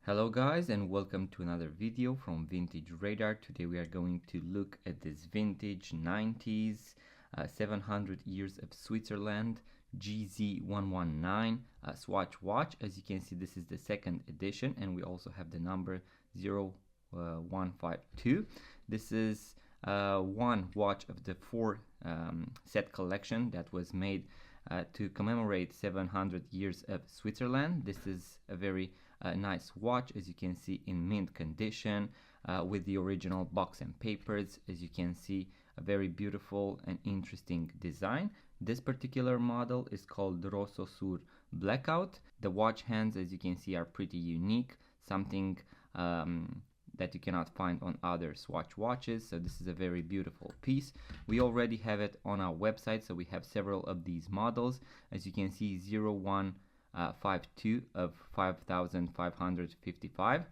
Hello guys, and welcome to another video from Vintage Radar. Today we are going to look at this vintage 90s 700 years of Switzerland GZ119 Swatch watch. As you can see, this is the second edition, and we also have the number 0152. This is one watch of the four set collection that was made to commemorate 700 years of Switzerland. This is a very nice watch, as you can see, in mint condition with the original box and papers. As you can see, a very beautiful and interesting design. This particular model is called ROUGE SUR Blackout. The watch hands, as you can see, are pretty unique, something that you cannot find on other Swatch watches. So this is a very beautiful piece. We already have it on our website, so we have several of these models. As you can see, 0152 of 5555.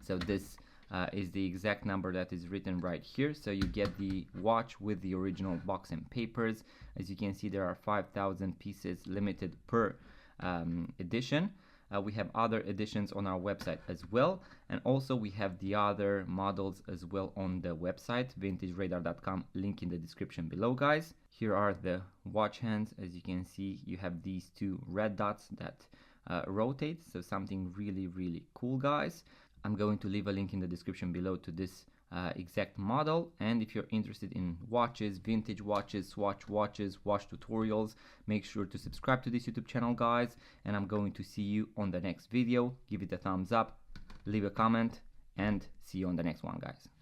So this is the exact number that is written right here. So you get the watch with the original box and papers. As you can see, there are 5,000 pieces limited per edition. We have other editions on our website as well, and also we have the other models as well on the website, vintageradar.com, link in the description below, guys. Here are the watch hands. As you can see, you have these two red dots that rotate, so something really cool, guys. I'm going to leave a link in the description below to this exact model, and if you're interested in watches, vintage watches, Swatch watches, watch tutorials, make sure to subscribe to this YouTube channel, guys, and I'm going to see you on the next video. Give it a thumbs up, leave a comment, and see you on the next one, guys.